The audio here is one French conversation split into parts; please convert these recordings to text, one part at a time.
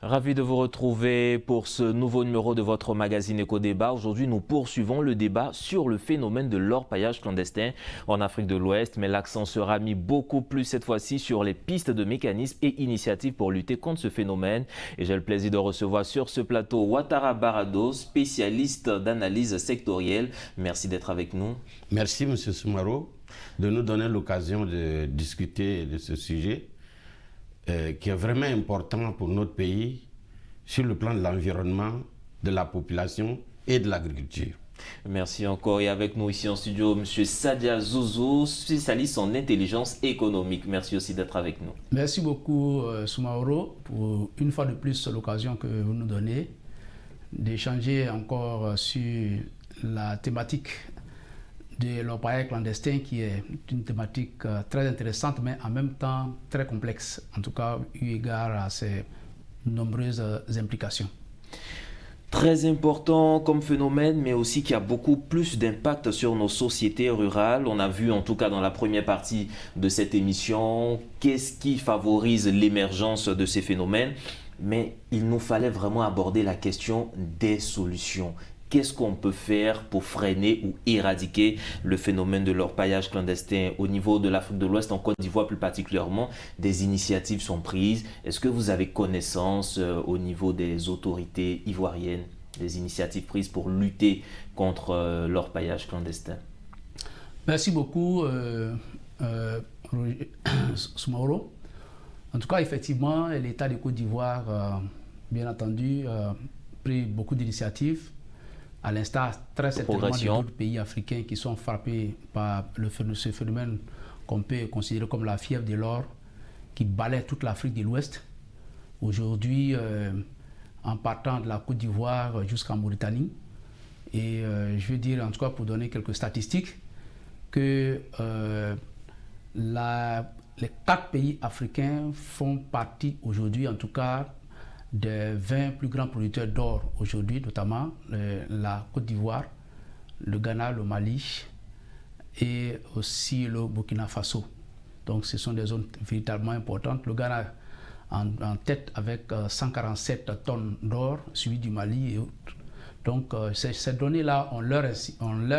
Ravi de vous retrouver pour ce nouveau numéro de votre magazine Éco-Débat. Aujourd'hui, nous poursuivons le débat sur le phénomène de l'orpaillage clandestin en Afrique de l'Ouest, mais l'accent sera mis beaucoup plus cette fois-ci sur les pistes de mécanismes et initiatives pour lutter contre ce phénomène. Et j'ai le plaisir de recevoir sur ce plateau Ouattara Barado, spécialiste d'analyse sectorielle. Merci d'être avec nous. Merci, M. Soumaro, de nous donner l'occasion de discuter de ce sujet qui est vraiment important pour notre pays sur le plan de l'environnement, de la population et de l'agriculture. Merci encore. Et avec nous ici en studio, M. Sadia Zouzou, spécialiste en intelligence économique. Merci aussi d'être avec nous. Merci beaucoup, Soumaoro, pour une fois de plus l'occasion que vous nous donnez d'échanger encore sur la thématique de l'orpaillage clandestin, qui est une thématique très intéressante, mais en même temps très complexe, en tout cas eu égard à ses nombreuses implications. Très important comme phénomène, mais aussi qui a beaucoup plus d'impact sur nos sociétés rurales. On a vu en tout cas dans la première partie de cette émission qu'est-ce qui favorise l'émergence de ces phénomènes, mais il nous fallait vraiment aborder la question des solutions. Qu'est-ce qu'on peut faire pour freiner ou éradiquer le phénomène de l'orpaillage clandestin au niveau de l'Afrique de l'Ouest, en Côte d'Ivoire plus particulièrement? Des initiatives sont prises. Est-ce que vous avez connaissance au niveau des autorités ivoiriennes, des initiatives prises pour lutter contre l'orpaillage clandestin? Merci beaucoup, Soumaoro. En tout cas, effectivement, l'État de Côte d'Ivoire, bien entendu, a pris beaucoup d'initiatives, à l'instar très certainement d'autres pays africains qui sont frappés par ce phénomène qu'on peut considérer comme la fièvre de l'or qui balaie toute l'Afrique de l'Ouest. Aujourd'hui, en partant de la Côte d'Ivoire jusqu'en Mauritanie, et je veux dire, en tout cas pour donner quelques statistiques, que les 4 pays africains font partie aujourd'hui, en tout cas, des 20 plus grands producteurs d'or aujourd'hui, notamment la Côte d'Ivoire, le Ghana, le Mali et aussi le Burkina Faso. Donc ce sont des zones véritablement importantes. Le Ghana en tête avec 147 tonnes d'or, suivi du Mali et autres. Donc ces données-là ont leur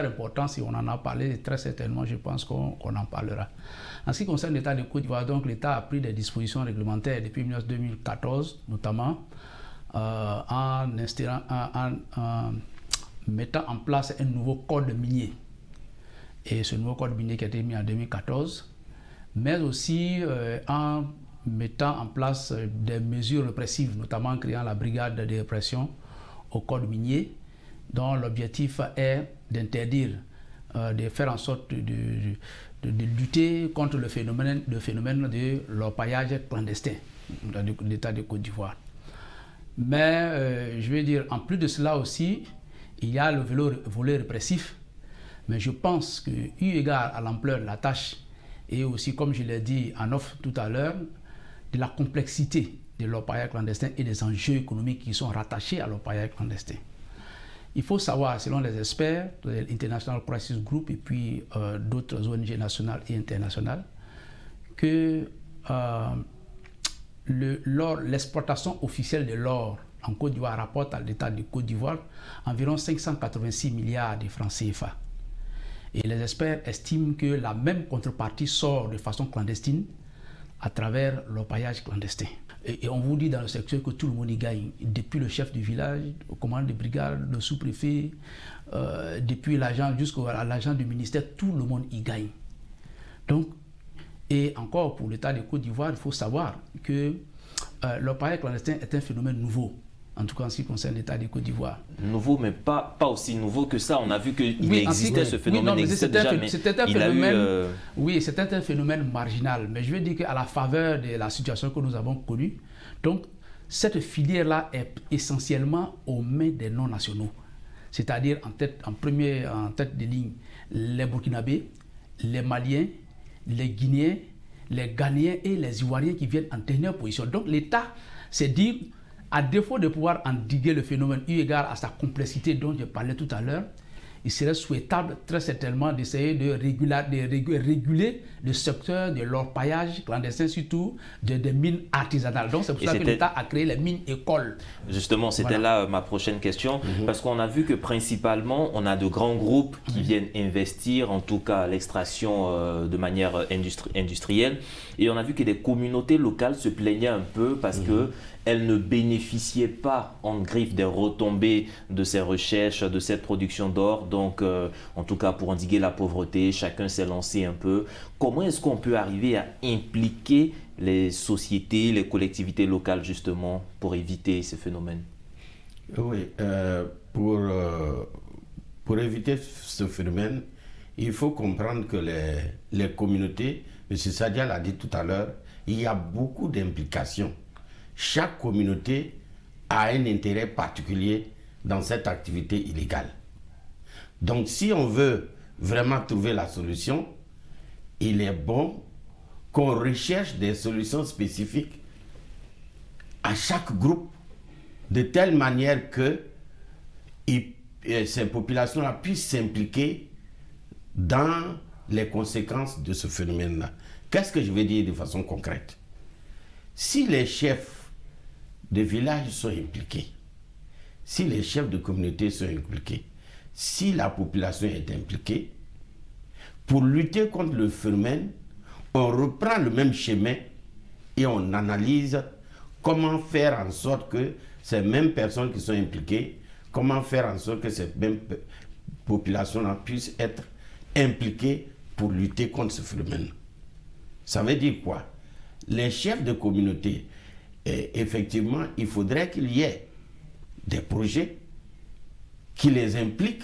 importance et on en a parlé très certainement, je pense qu'on en parlera. En ce qui concerne l'État de Côte d'Ivoire, donc l'État a pris des dispositions réglementaires depuis 2014, notamment en mettant en place un nouveau code minier. Et ce nouveau code minier qui a été mis en 2014, mais aussi en mettant en place des mesures répressives, notamment en créant la brigade de répression au code minier, dont l'objectif est d'interdire, de faire en sorte de lutter contre le phénomène de l'orpaillage clandestin de l'État de Côte d'Ivoire. Mais je veux dire, en plus de cela aussi, il y a le volet répressif, mais je pense que, eu égard à l'ampleur de la tâche, et aussi, comme je l'ai dit en off tout à l'heure, de la complexité de l'orpaillage clandestin et des enjeux économiques qui sont rattachés à l'orpaillage clandestin. Il faut savoir, selon les experts de l'International Crisis Group et puis d'autres ONG nationales et internationales, que l'exploitation officielle de l'or en Côte d'Ivoire rapporte à l'État de Côte d'Ivoire environ 586 milliards de francs CFA. Et les experts estiment que la même contrepartie sort de façon clandestine à travers l'orpaillage clandestin. Et on vous dit dans le secteur que tout le monde y gagne, depuis le chef du village, au commandant de brigade, le sous-préfet, depuis l'agent jusqu'à l'agent du ministère, tout le monde y gagne. Donc, et encore pour l'État de Côte d'Ivoire, il faut savoir que l'orpaillage clandestin est un phénomène nouveau, en tout cas en ce qui concerne l'État de Côte d'Ivoire. Nouveau, mais pas aussi nouveau que ça. On a vu qu'il existait ce phénomène. C'était un phénomène, oui, c'était un phénomène marginal. Mais je veux dire qu'à la faveur de la situation que nous avons connue, donc cette filière-là est essentiellement aux mains des non-nationaux. C'est-à-dire en tête de ligne, les Burkinabés, les Maliens, les Guinéens, les Ghanéens et les Ivoiriens qui viennent en dernière position. Donc l'État s'est dit, à défaut de pouvoir endiguer le phénomène eu égard à sa complexité dont je parlais tout à l'heure, il serait souhaitable très certainement d'essayer de réguler le secteur de l'orpaillage clandestin, surtout des mines artisanales. Donc c'est pour ça que l'État a créé les mines-écoles. Justement, c'était là ma prochaine question, parce qu'on a vu que principalement, on a de grands groupes qui viennent investir, en tout cas l'extraction de manière industrielle, et on a vu que des communautés locales se plaignaient un peu parce que elles ne bénéficiaient pas en griffe des retombées de ces recherches, de cette production d'or. Donc, en tout cas, pour endiguer la pauvreté, chacun s'est lancé un peu. Comment est-ce qu'on peut arriver à impliquer les sociétés, les collectivités locales, justement, pour éviter ces phénomènes? Oui, pour éviter ce phénomène, il faut comprendre que les communautés, M. Sadia l'a dit tout à l'heure, il y a beaucoup d'implications. Chaque communauté a un intérêt particulier dans cette activité illégale. Donc, si on veut vraiment trouver la solution, il est bon qu'on recherche des solutions spécifiques à chaque groupe, de telle manière que ces populations-là puissent s'impliquer dans les conséquences de ce phénomène-là. Qu'est-ce que je veux dire de façon concrète? Si les chefs de villages sont impliqués, si les chefs de communauté sont impliqués, si la population est impliquée, pour lutter contre le phénomène, on reprend le même chemin et on analyse comment faire en sorte que ces mêmes personnes qui sont impliquées, comment faire en sorte que ces mêmes populations-là puissent être impliquées pour lutter contre ce phénomène. Ça veut dire quoi? Les chefs de communauté, effectivement, il faudrait qu'il y ait des projets qui les impliquent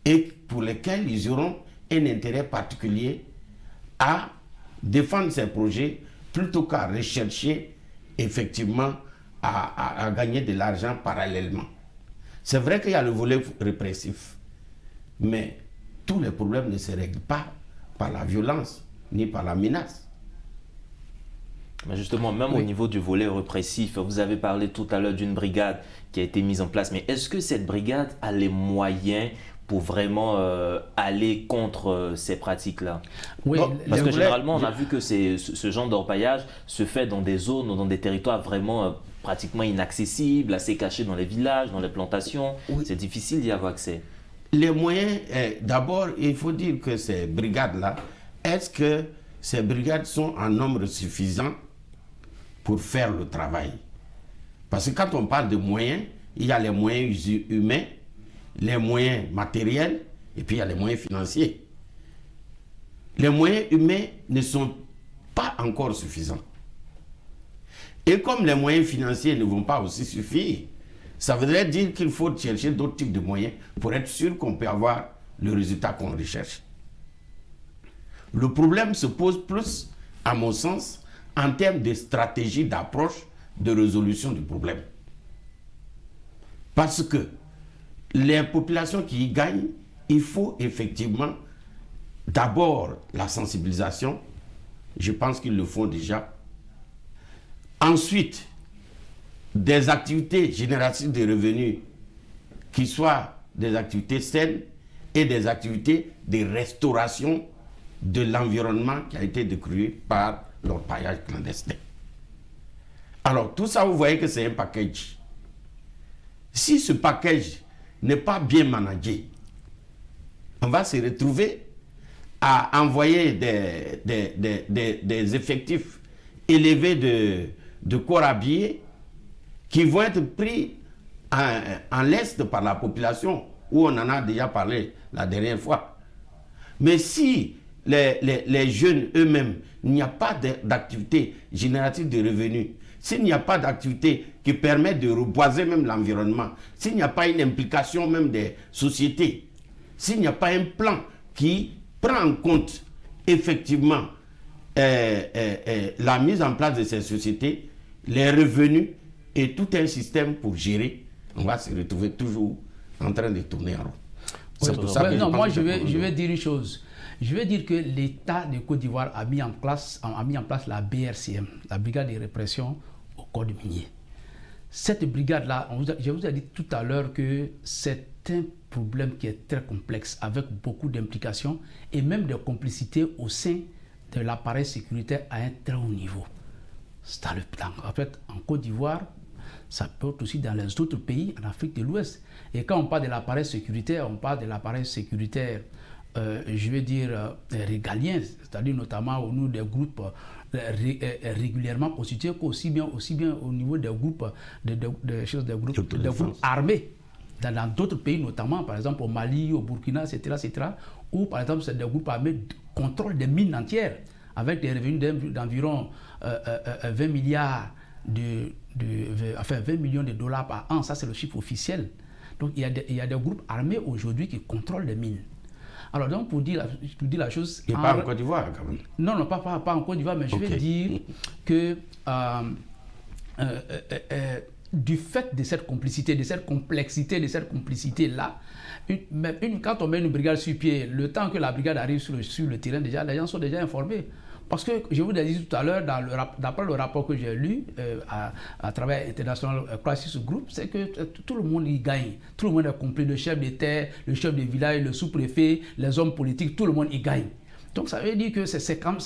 et pour lesquels ils auront un intérêt particulier à défendre ces projets plutôt qu'à rechercher effectivement à gagner de l'argent parallèlement. C'est vrai qu'il y a le volet répressif, mais tous les problèmes ne se règlent pas par la violence ni par la menace. Mais justement, même au niveau du volet répressif, vous avez parlé tout à l'heure d'une brigade qui a été mise en place, mais est-ce que cette brigade a les moyens pour vraiment aller contre ces pratiques-là? Oui, parce que généralement, on a vu que ce genre d'orpaillage se fait dans des zones ou dans des territoires vraiment pratiquement inaccessibles, assez cachés dans les villages, dans les plantations. Oui. C'est difficile d'y avoir accès. Les moyens, d'abord, il faut dire que ces brigades-là, est-ce que ces brigades sont en nombre suffisant pour faire le travail? Parce que quand on parle de moyens, il y a les moyens humains, les moyens matériels, et puis il y a les moyens financiers. Les moyens humains ne sont pas encore suffisants. Et comme les moyens financiers ne vont pas aussi suffire, ça voudrait dire qu'il faut chercher d'autres types de moyens pour être sûr qu'on peut avoir le résultat qu'on recherche. Le problème se pose plus, à mon sens, en termes de stratégie d'approche de résolution du problème. Parce que les populations qui y gagnent, il faut effectivement d'abord la sensibilisation. Je pense qu'ils le font déjà. Ensuite, des activités génératrices de revenus qui soient des activités saines et des activités de restauration de l'environnement qui a été détruit par l'orpaillage clandestin. Alors, tout ça, vous voyez que c'est un package. Si ce package n'est pas bien managé, on va se retrouver à envoyer des effectifs élevés de corps habillés qui vont être pris en lest par la population, où on en a déjà parlé la dernière fois. Mais si les jeunes eux-mêmes, il n'y a pas d'activité génératrice de revenus, s'il n'y a pas d'activité qui permet de reboiser même l'environnement, s'il n'y a pas une implication même des sociétés, s'il n'y a pas un plan qui prend en compte effectivement la mise en place de ces sociétés, les revenus et tout un système pour gérer, on va se retrouver toujours en train de tourner en rond. C'est pour ça que je vais dire une chose. Je vais dire que l'État de Côte d'Ivoire a mis en place la BRCM, la Brigade de répression au code minier. Cette brigade-là, je vous ai dit tout à l'heure que cette un problème qui est très complexe, avec beaucoup d'implications et même de complicités au sein de l'appareil sécuritaire à un très haut niveau. En fait, en Côte d'Ivoire, ça peut être aussi dans les autres pays en Afrique de l'Ouest. Et quand on parle de l'appareil sécuritaire, on parle de l'appareil sécuritaire, je vais dire, régalien, c'est-à-dire notamment au niveau des groupes régulièrement constitués, aussi bien au niveau des groupes, des groupes armés. Dans d'autres pays, notamment par exemple au Mali, au Burkina, etc., où par exemple c'est des groupes armés qui contrôlent des mines entières avec des revenus d'environ 20 milliards 20 millions de dollars par an, ça c'est le chiffre officiel. Donc il y a des groupes armés aujourd'hui qui contrôlent les mines. Alors donc pour dire la chose... Et pas en Côte d'Ivoire quand même. Non, pas en Côte d'Ivoire, mais je vais dire que du fait de cette complicité, de cette complexité, de cette complicité-là, quand on met une brigade sur pied, le temps que la brigade arrive sur le terrain, déjà, les gens sont déjà informés. Parce que, je vous l'ai dit tout à l'heure, d'après le rapport que j'ai lu à travers International Crisis Group, c'est que tout le monde y gagne. Tout le monde a compris, le chef d'État, le chef de village, le sous-préfet, les hommes politiques, tout le monde y gagne. Donc ça veut dire que c'est un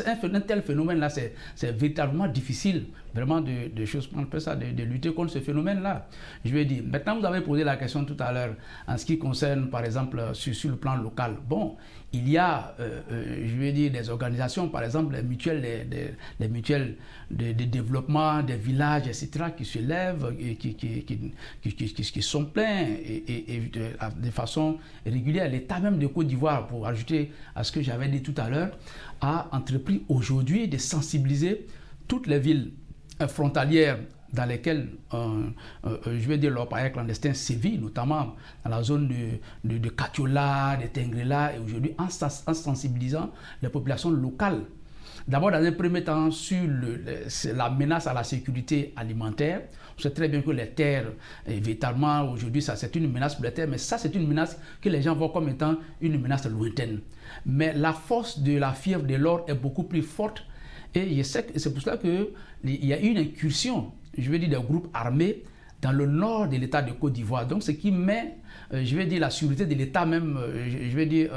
tel phénomène-là, c'est véritablement difficile, vraiment de lutter contre ce phénomène-là. Je vais dire, maintenant vous avez posé la question tout à l'heure en ce qui concerne, par exemple, sur le plan local. Bon, il y a, je vais dire, des organisations, par exemple, les mutuelles de développement des villages, etc., qui se lèvent et qui sont pleins et de façon régulière. L'État même de Côte d'Ivoire, pour ajouter à ce que j'avais dit tout à l'heure, a entrepris aujourd'hui de sensibiliser toutes les villes frontalières dans lesquelles, je vais dire, l'orpaillage clandestin sévit, notamment dans la zone de Katiola, de Tengrela, et aujourd'hui en sensibilisant les populations locales. D'abord, dans un premier temps, sur la menace à la sécurité alimentaire. On sait très bien que les terres, véritablement, aujourd'hui, ça c'est une menace pour les terres, mais ça c'est une menace que les gens voient comme étant une menace lointaine. Mais la force de la fièvre de l'or est beaucoup plus forte, et c'est pour cela qu'il y a eu une incursion, je vais dire, des groupes armés dans le nord de l'État de Côte d'Ivoire. Donc, ce qui met, je vais dire, la sécurité de l'État même, je vais dire,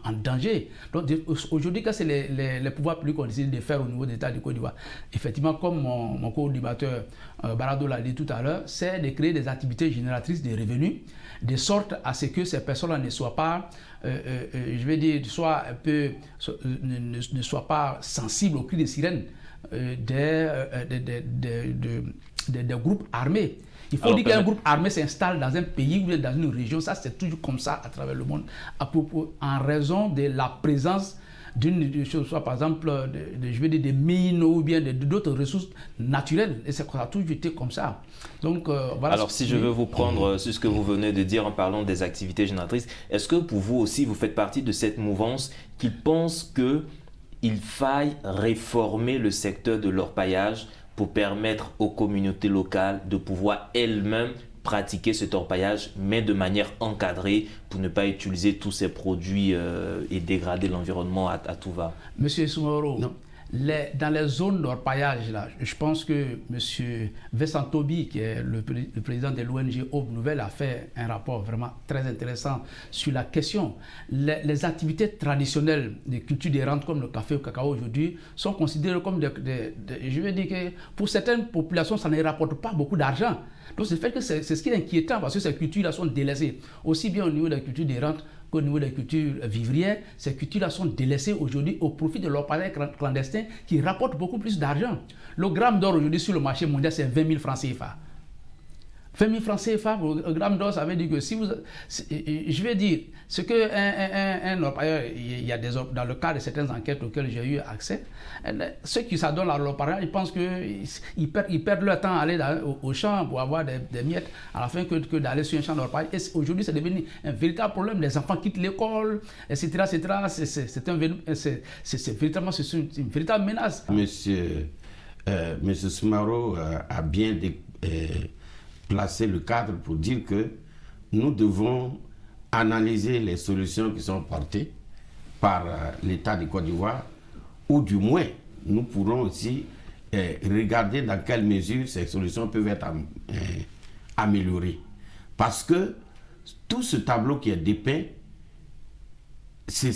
en danger. Donc, aujourd'hui, quand c'est les pouvoirs publics qui ont décidé de faire au niveau de l'État de Côte d'Ivoire, effectivement, comme mon co-débatteur Barado l'a dit tout à l'heure, c'est de créer des activités génératrices de revenus, de sorte à ce que ces personnes-là ne soient pas, je vais dire, ne soient pas sensibles au cri des sirènes des groupes armés. Il faut dire qu'un groupe armé s'installe dans un pays ou dans une région, ça c'est toujours comme ça à travers le monde, en raison de la présence d'une chose, soit par exemple je vais dire des mines ou bien d'autres ressources naturelles, et ça a toujours été comme ça. Donc, voilà. Alors si je veux vous prendre sur ce que vous venez de dire en parlant des activités génératrices, est-ce que pour vous aussi vous faites partie de cette mouvance qui pense qu'il faille réformer le secteur de l'orpaillage pour permettre aux communautés locales de pouvoir elles-mêmes pratiquer cet orpaillage, mais de manière encadrée pour ne pas utiliser tous ces produits et dégrader l'environnement à tout va? Monsieur Soumoro, dans les zones d'orpaillage, là, je pense que M. Vincent Toby, qui est le président de l'ONG Aube Nouvelle, a fait un rapport vraiment très intéressant sur la question. Les activités traditionnelles des cultures des rentes comme le café ou le cacao aujourd'hui sont considérées comme je veux dire que pour certaines populations, ça ne rapporte pas beaucoup d'argent. Donc c'est fait que c'est ce qui est inquiétant parce que ces cultures-là sont délaissées, aussi bien au niveau de la culture des rentes qu'au niveau des cultures vivrières. Ces cultures-là sont délaissées aujourd'hui au profit de l'orpaillage clandestin qui rapporte beaucoup plus d'argent. Le gramme d'or aujourd'hui sur le marché mondial, c'est 20 000 francs CFA. 20 000 francs CFA pour le gramme d'or, ça veut dire que si vous... Je vais dire, ce qu'un orpailleur, il y a dans le cas de certaines enquêtes auxquelles j'ai eu accès, ceux qui s'adonnent à l'orpaillage, ils pensent qu'ils perdent leur temps à aller au champ pour avoir des miettes à la fin que d'aller sur un champ d'orpaillage. Et aujourd'hui, c'est devenu un véritable problème. Les enfants quittent l'école, etc. C'est véritablement une véritable menace. Monsieur Soumaro a bien placer le cadre pour dire que nous devons analyser les solutions qui sont portées par l'État de Côte d'Ivoire, ou du moins nous pourrons aussi regarder dans quelle mesure ces solutions peuvent être améliorées. Parce que tout ce tableau qui est dépeint, c'est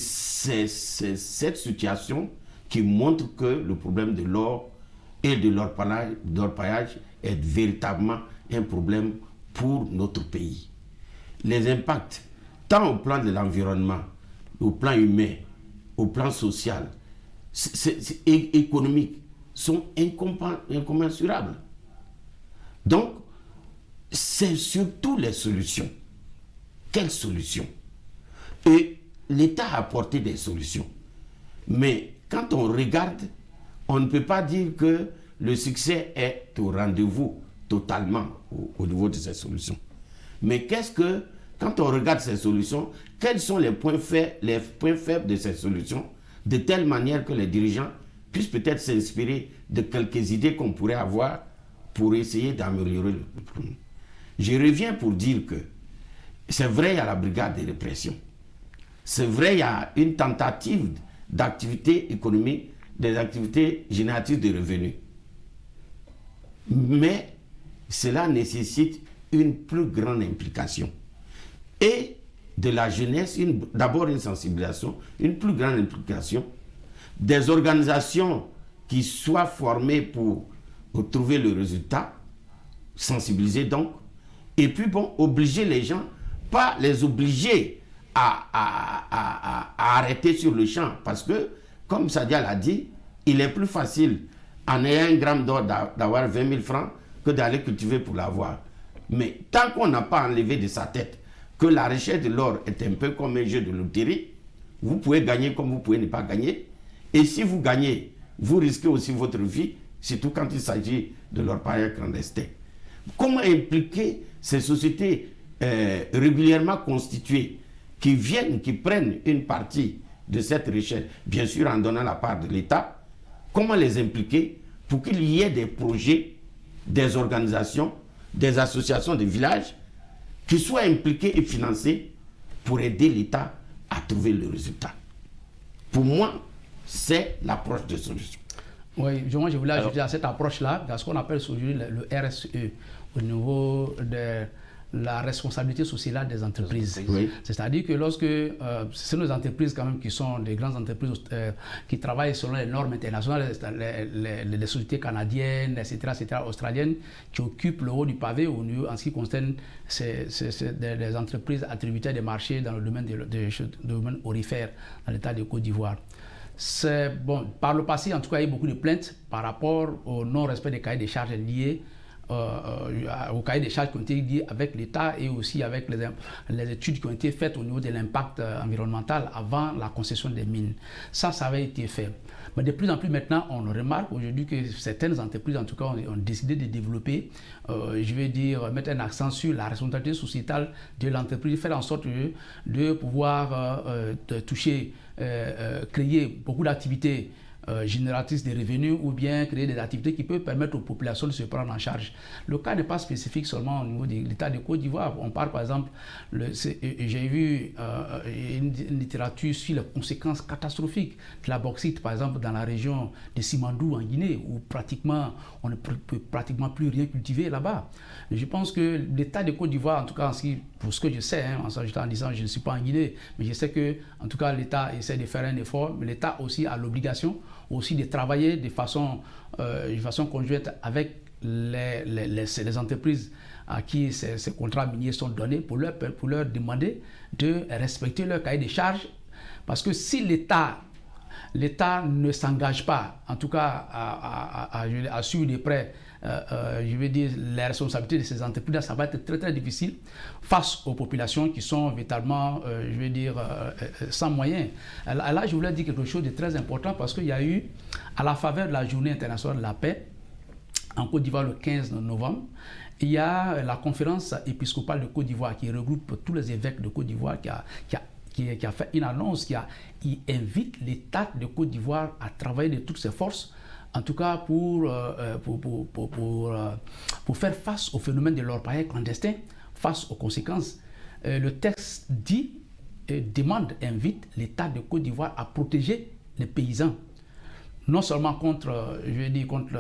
cette situation qui montre que le problème de l'or et de l'orpaillage est véritablement un problème pour notre pays. Les impacts, tant au plan de l'environnement, au plan humain, au plan social, et économique, sont incommensurables. Donc, c'est surtout les solutions. Quelles solutions? Et l'État a apporté des solutions. Mais quand on regarde, on ne peut pas dire que le succès est au rendez-vous totalement au niveau de ces solutions. Mais quand on regarde ces solutions, quels sont les points faibles de ces solutions, de telle manière que les dirigeants puissent peut-être s'inspirer de quelques idées qu'on pourrait avoir pour essayer d'améliorer le problème. Je reviens pour dire que c'est vrai, il y a la brigade de répression. C'est vrai, il y a une tentative d'activité économique, des activités génératrices de revenus. Mais cela nécessite une plus grande implication. Et de la jeunesse, d'abord une sensibilisation, une plus grande implication, des organisations qui soient formées pour trouver le résultat, sensibiliser donc, et puis bon, obliger les gens, pas les obliger à arrêter sur le champ, parce que, comme Sadia l'a dit, il est plus facile, en ayant un gramme d'or, d'avoir 20 000 francs que d'aller cultiver pour l'avoir. Mais tant qu'on n'a pas enlevé de sa tête que la recherche de l'or est un peu comme un jeu de loterie, vous pouvez gagner comme vous pouvez ne pas gagner. Et si vous gagnez, vous risquez aussi votre vie, surtout quand il s'agit de l'orpaillage clandestin. Comment impliquer ces sociétés régulièrement constituées qui viennent, qui prennent une partie de cette recherche, bien sûr en donnant la part de l'État, comment les impliquer pour qu'il y ait des projets, des organisations, des associations de villages qui soient impliqués et financés pour aider l'État à trouver le résultat. Pour moi, c'est l'approche de solution. Oui, moi je voulais ajouter à cette approche-là, dans ce qu'on appelle aujourd'hui le RSE, au niveau de la responsabilité sociale des entreprises. Oui. C'est-à-dire que lorsque c'est nos entreprises quand même qui sont des grandes entreprises qui travaillent selon les normes internationales, les sociétés canadiennes, etc., australiennes, qui occupent le haut du pavé au niveau, en ce qui concerne des entreprises attributaires des marchés dans le domaine domaine aurifère, dans l'État de Côte d'Ivoire. Bon, par le passé, en tout cas, il y a eu beaucoup de plaintes par rapport au non-respect des cahiers des charges liés aux cahiers des charges qui ont été liés avec l'État et aussi avec les études qui ont été faites au niveau de l'impact environnemental avant la concession des mines. Ça avait été fait. Mais de plus en plus maintenant, on remarque aujourd'hui que certaines entreprises, en tout cas, ont décidé de développer, je vais dire, mettre un accent sur la responsabilité sociétale de l'entreprise, faire en sorte de pouvoir toucher, créer beaucoup d'activités génératrices de revenus ou bien créer des activités qui peuvent permettre aux populations de se prendre en charge. Le cas n'est pas spécifique seulement au niveau de l'État de Côte d'Ivoire. On parle par exemple, j'ai vu une littérature sur les conséquences catastrophiques de la bauxite, par exemple dans la région de Simandou en Guinée, où pratiquement on ne peut pratiquement plus rien cultiver là-bas. Je pense que l'État de Côte d'Ivoire, en tout cas pour ce que je sais, en disant je ne suis pas en Guinée, mais je sais que en tout cas l'État essaie de faire un effort, mais l'État aussi a l'obligation aussi de travailler de façon conjointe avec les entreprises à qui ces contrats miniers sont donnés pour leur demander de respecter leur cahier de charges. Parce que si l'État ne s'engage pas, en tout cas à suivre de près, je veux dire, les responsabilités de ces entreprises, ça va être très très difficile face aux populations qui sont véritablement, je veux dire, sans moyens. Là, je voulais dire quelque chose de très important parce qu'il y a eu, à la faveur de la Journée internationale de la paix, en Côte d'Ivoire le 15 novembre, il y a la conférence épiscopale de Côte d'Ivoire qui regroupe tous les évêques de Côte d'Ivoire qui a fait une annonce qui invite l'État de Côte d'Ivoire à travailler de toutes ses forces, en tout cas pour faire face au phénomène de l'orpaillage clandestin, face aux conséquences. Le texte invite l'État de Côte d'Ivoire à protéger les paysans, non seulement contre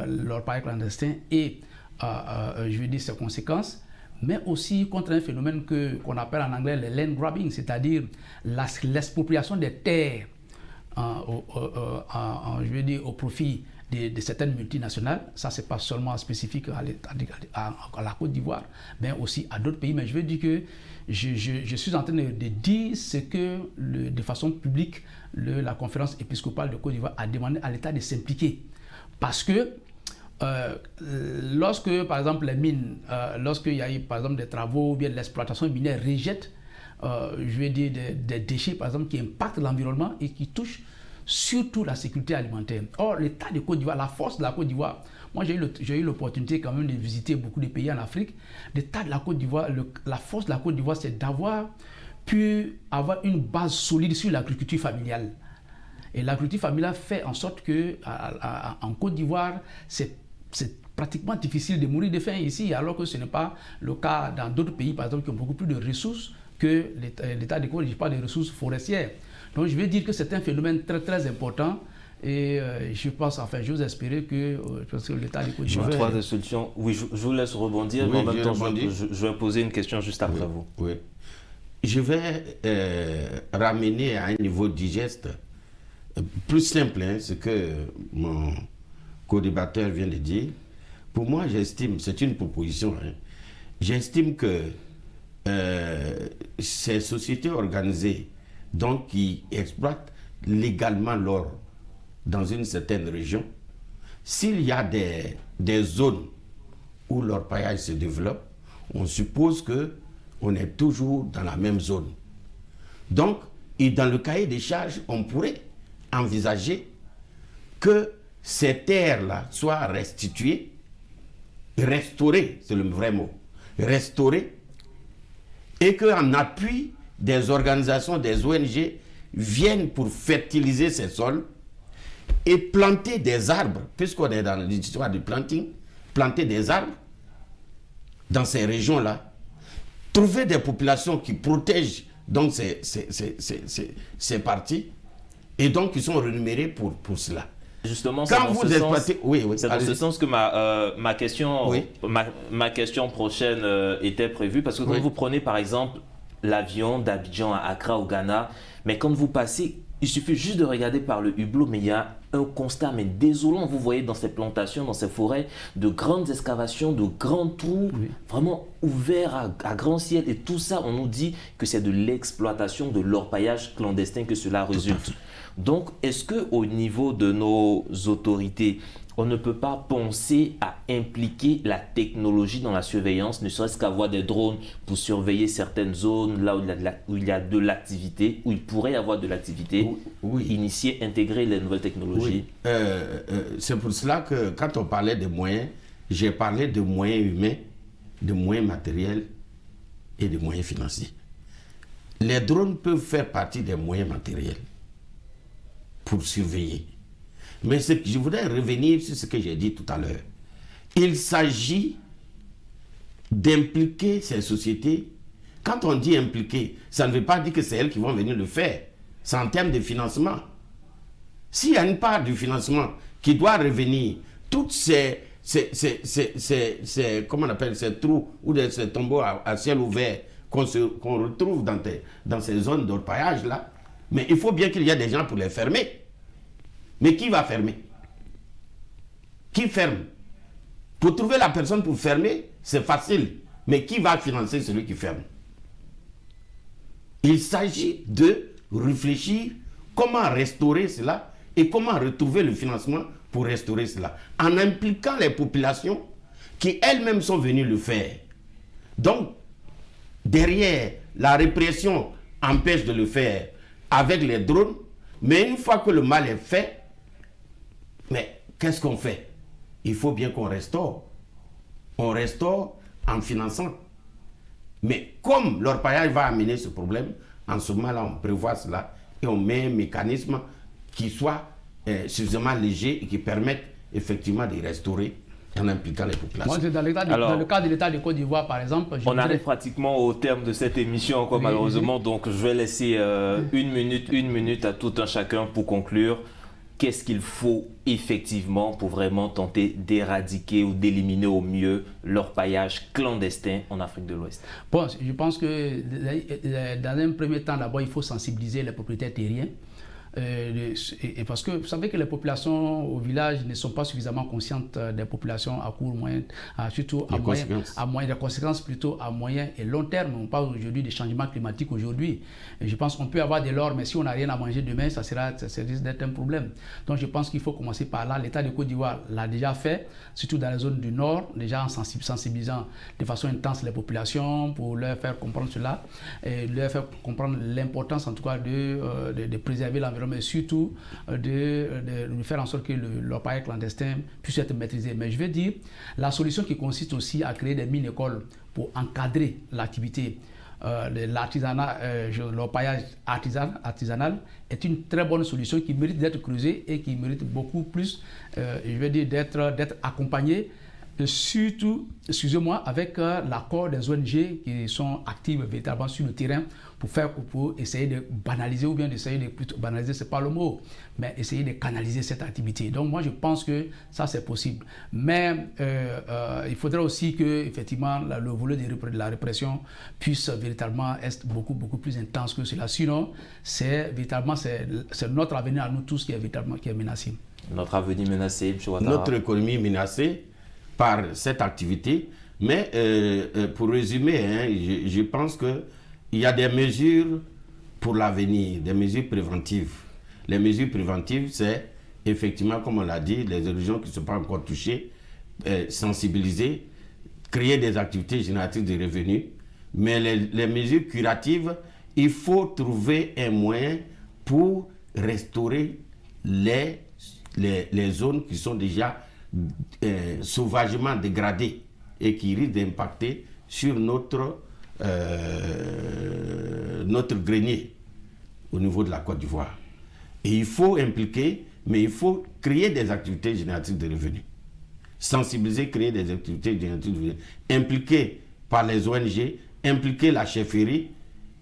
l'orpaillage clandestin et je veux dire ses conséquences, mais aussi contre un phénomène qu'on appelle en anglais le land grabbing, c'est-à-dire l'expropriation des terres je veux dire, au profit de certaines multinationales. Ça, ce n'est pas seulement spécifique à la Côte d'Ivoire, mais aussi à d'autres pays. Mais je veux dire que je suis en train de dire ce que, de façon publique, la conférence épiscopale de Côte d'Ivoire a demandé à l'État de s'impliquer. Parce que lorsque, par exemple, les mines, lorsqu'il y a eu, par exemple, des travaux ou bien l'exploitation minière rejette, je veux dire, des déchets, par exemple, qui impactent l'environnement et qui touchent surtout la sécurité alimentaire. Or, l'État de Côte d'Ivoire, la force de la Côte d'Ivoire, moi j'ai eu l'opportunité quand même de visiter beaucoup de pays en Afrique. L'État de la Côte d'Ivoire, la force de la Côte d'Ivoire, c'est d'avoir pu avoir une base solide sur l'agriculture familiale. Et l'agriculture familiale fait en sorte que en Côte d'Ivoire, c'est pratiquement difficile de mourir de faim ici, alors que ce n'est pas le cas dans d'autres pays, par exemple, qui ont beaucoup plus de ressources que l'État de Côte d'Ivoire, pas de ressources forestières. Donc je vais dire que c'est un phénomène très très important et je pense, enfin j'ose espérer que l'État de Côte d'Ivoire... Trois des solutions. Oui, je vous laisse rebondir, mais en même temps je vais poser une question juste après vous. Oui. Je vais ramener à un niveau digeste plus simple, ce que mon co-débatteur vient de dire. Pour moi, j'estime, c'est une proposition, j'estime que ces sociétés organisées, donc qui exploitent légalement l'or dans une certaine région, s'il y a des zones où l'orpaillage se développe, on suppose qu'on est toujours dans la même zone. Donc, et dans le cahier des charges, on pourrait envisager que ces terres-là soient restituées, restaurées, c'est le vrai mot, restaurées, et qu'en appui des organisations, des ONG viennent pour fertiliser ces sols et planter des arbres, puisqu'on est dans l'histoire du planting, planter des arbres dans ces régions-là, trouver des populations qui protègent donc ces parties et donc qui sont rémunérées pour cela. Justement, quand vous exploitez, c'est dans ce sens que ma question prochaine était prévue, parce que quand vous prenez par exemple l'avion d'Abidjan à Accra au Ghana, mais quand vous passez, il suffit juste de regarder par le hublot, mais il y a un constat mais désolant. Vous voyez dans ces plantations, dans ces forêts, de grandes excavations, de grands trous, vraiment ouverts à grand ciel. Et tout ça, on nous dit que c'est de l'exploitation, de l'orpaillage clandestin que cela résulte. Donc, est-ce qu'au niveau de nos autorités, on ne peut pas penser à impliquer la technologie dans la surveillance, ne serait-ce qu'avoir des drones pour surveiller certaines zones là où il y a de l'activité, où il pourrait y avoir de l'activité, initier, intégrer les nouvelles technologies? C'est pour cela que quand on parlait de moyens, j'ai parlé de moyens humains, de moyens matériels et de moyens financiers. Les drones peuvent faire partie des moyens matériels pour surveiller. Mais je voudrais revenir sur ce que j'ai dit tout à l'heure. Il s'agit d'impliquer ces sociétés. Quand on dit impliquer, ça ne veut pas dire que c'est elles qui vont venir le faire. C'est en termes de financement. S'il y a une part du financement qui doit revenir, toutes ces comment on appelle, ces trous ou ces tombeaux à ciel ouvert qu'on retrouve dans ces zones d'orpaillage là, mais il faut bien qu'il y ait des gens pour les fermer. Mais qui va fermer? Qui ferme? Pour trouver la personne pour fermer, c'est facile. Mais qui va financer celui qui ferme? Il s'agit de réfléchir comment restaurer cela et comment retrouver le financement pour restaurer cela, en impliquant les populations qui elles-mêmes sont venues le faire. Donc, derrière, la répression empêche de le faire avec les drones, mais une fois que le mal est fait, mais qu'est-ce qu'on fait? Il faut bien qu'on restaure. On restaure en finançant. Mais comme l'orpaillage va amener ce problème, en ce moment-là, on prévoit cela et on met un mécanisme qui soit suffisamment léger et qui permette effectivement de restaurer en impliquant les populations. Moi, dans le cas de l'État de Côte d'Ivoire, par exemple... arrive pratiquement au terme de cette émission, malheureusement, donc je vais laisser une minute à tout un chacun pour conclure. qu'est-ce qu'il faut effectivement pour vraiment tenter d'éradiquer ou d'éliminer au mieux l'orpaillage clandestin en Afrique de l'Ouest? Bon, je pense que dans un premier temps, d'abord, il faut sensibiliser les propriétaires terriens. Et parce que vous savez que les populations au village ne sont pas suffisamment conscientes des populations à court, moyen, surtout à moyen, des conséquences plutôt à moyen et long terme. On parle aujourd'hui des changements climatiques aujourd'hui. Et je pense qu'on peut avoir de l'or, mais si on n'a rien à manger demain, ça risque d'être un problème. Donc je pense qu'il faut commencer par là. L'État de Côte d'Ivoire l'a déjà fait, surtout dans la zone du Nord, déjà en sensibilisant de façon intense les populations pour leur faire comprendre cela et leur faire comprendre l'importance en tout cas de préserver l'environnement, mais surtout de faire en sorte que l'orpaillage clandestin puisse être maîtrisé. Mais je veux dire, la solution qui consiste aussi à créer des mini-écoles pour encadrer l'activité de l'artisanat, l'orpaillage artisanal est une très bonne solution qui mérite d'être creusée et qui mérite beaucoup plus, je veux dire, d'être accompagnée. Surtout, excusez-moi, avec l'accord des ONG qui sont actives véritablement sur le terrain pour essayer de banaliser, ou bien d'essayer de plutôt banaliser, c'est pas le mot, mais essayer de canaliser cette activité. Donc moi je pense que ça c'est possible. Mais il faudrait aussi que effectivement le volet de la répression puisse véritablement être beaucoup plus intense que cela. Sinon, c'est notre avenir à nous tous qui est menacé. Notre avenir menacé, M. Ouattara. Notre économie menacée par cette activité. Mais pour résumer, hein, je pense qu'il y a des mesures pour l'avenir, des mesures préventives. Les mesures préventives, c'est effectivement, comme on l'a dit, les régions qui ne sont pas encore touchées, sensibiliser, créer des activités génératrices de revenus. Mais les mesures curatives, il faut trouver un moyen pour restaurer les zones qui sont déjà sauvagement dégradées et qui risquent d'impacter sur notre grenier au niveau de la Côte d'Ivoire. Et il faut impliquer, mais il faut créer des activités génératrices de revenus. Sensibiliser, créer des activités génératrices de revenus. Impliquer par les ONG, impliquer la chefferie,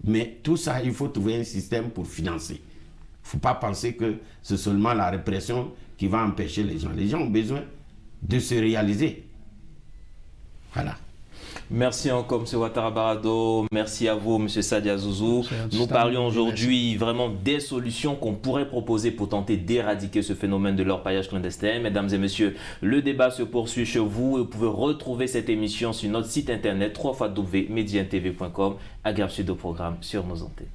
mais tout ça, il faut trouver un système pour financer. Il ne faut pas penser que c'est seulement la répression qui va empêcher les gens. Les gens ont besoin de se réaliser. Voilà. Merci encore, M. Ouattara Barado. Merci à vous, M. Sadia Zouzou. Nous parlions aujourd'hui vraiment des solutions qu'on pourrait proposer pour tenter d'éradiquer ce phénomène de l'orpaillage clandestin. Mesdames et messieurs, le débat se poursuit chez vous et vous pouvez retrouver cette émission sur notre site internet www.mediantv.com, agréable suite de programme sur nos antennes.